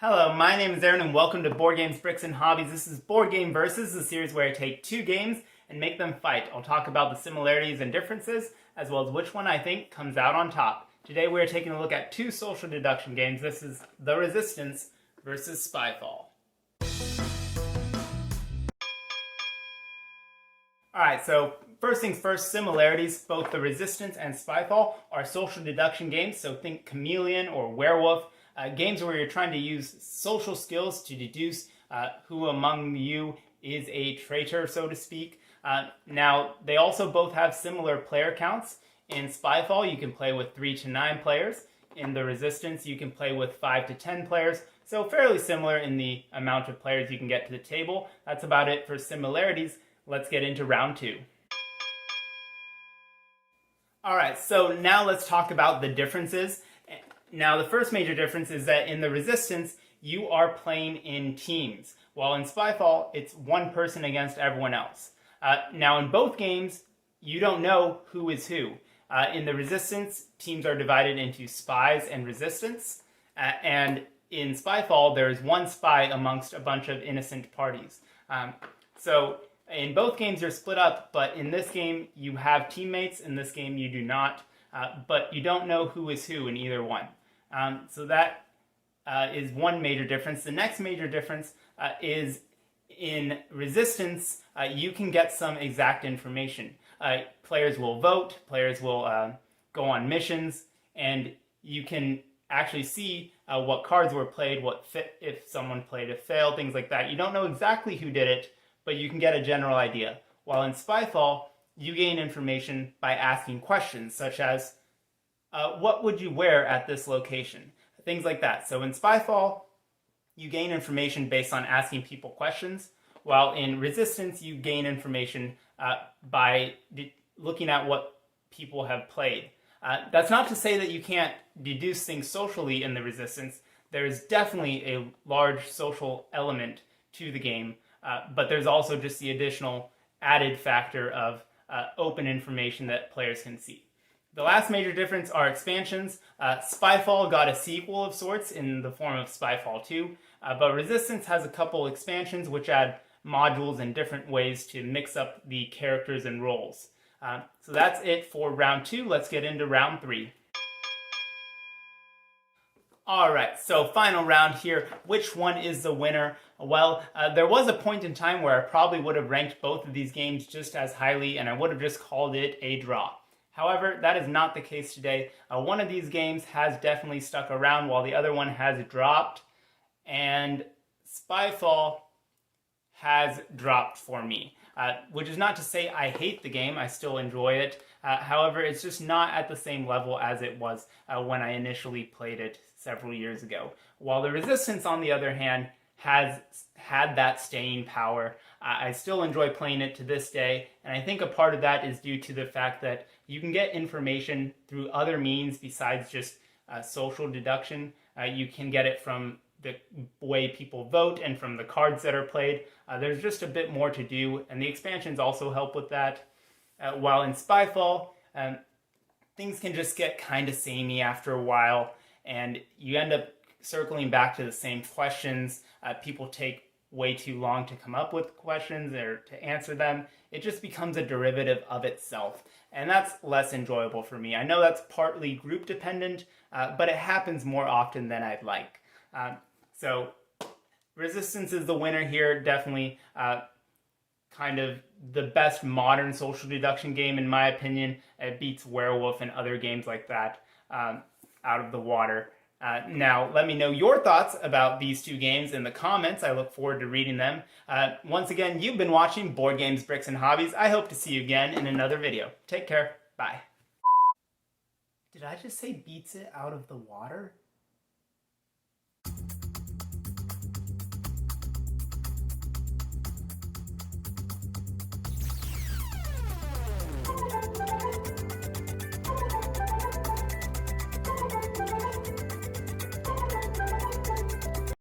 Hello, my name is Aaron and welcome to Board Games, Bricks, and Hobbies. This is Board Game Versus, the series where I take two games and make them fight. I'll talk about the similarities and differences, as well as which one I think comes out on top. Today we are taking a look at two social deduction games. This is The Resistance versus Spyfall. Alright, so first things first, similarities. Both The Resistance and Spyfall are social deduction games, so think Chameleon or Werewolf. Games where you're trying to use social skills to deduce who among you is a traitor, so to speak. Now, they also both have similar player counts. In Spyfall, you can play with 3 to 9 players. In The Resistance, you can play with 5 to 10 players. So fairly similar in the amount of players you can get to the table. That's about it for similarities. Let's get into round 2. Alright, so now let's talk about the differences. Now, the first major difference is that in The Resistance, you are playing in teams, while in Spyfall, it's one person against everyone else. Now, in both games, you don't know who is who. In The Resistance, teams are divided into spies and resistance, and in Spyfall, there is one spy amongst a bunch of innocent parties. So, in both games, you're split up, but in this game, you have teammates. In this game, you do not, but you don't know who is who in either one. So that is one major difference. The next major difference is in Resistance, you can get some exact information. Players will vote, players will go on missions, and you can actually see what cards were played, if someone played a fail, things like that. You don't know exactly who did it, but you can get a general idea. While in Spyfall, you gain information by asking questions, such as, what would you wear at this location? Things like that. So in Spyfall, you gain information based on asking people questions, while in Resistance, you gain information by looking at what people have played. That's not to say that you can't deduce things socially in the Resistance. There is definitely a large social element to the game, but there's also just the additional added factor of open information that players can see. The last major difference are expansions. Spyfall got a sequel of sorts in the form of Spyfall 2, but Resistance has a couple expansions which add modules and different ways to mix up the characters and roles. So that's it for round 2. Let's get into round 3. Alright, so final round here. Which one is the winner? Well, there was a point in time where I probably would have ranked both of these games just as highly, and I would have just called it a draw. However, that is not the case today. One of these games has definitely stuck around while the other one has dropped, and Spyfall has dropped for me. Which is not to say I hate the game, I still enjoy it. However, it's just not at the same level as it was when I initially played it several years ago. While The Resistance, on the other hand, has had that staying power. I still enjoy playing it to this day, and I think a part of that is due to the fact that you can get information through other means besides just social deduction. You can get it from the way people vote and from the cards that are played. There's just a bit more to do, and the expansions also help with that. While in Spyfall, things can just get kind of samey after a while, and you end up circling back to the same questions. People take way too long to come up with questions or to answer them. It just becomes a derivative of itself, and that's less enjoyable for me. I know that's partly group dependent, but it happens more often than I'd like. So Resistance is the winner here, definitely kind of the best modern social deduction game in my opinion. It beats Werewolf and other games like that out of the water. Now, let me know your thoughts about these two games in the comments. I look forward to reading them. Once again, you've been watching Board Games, Bricks, and Hobbies. I hope to see you again in another video. Take care. Bye. Did I just say beats it out of the water?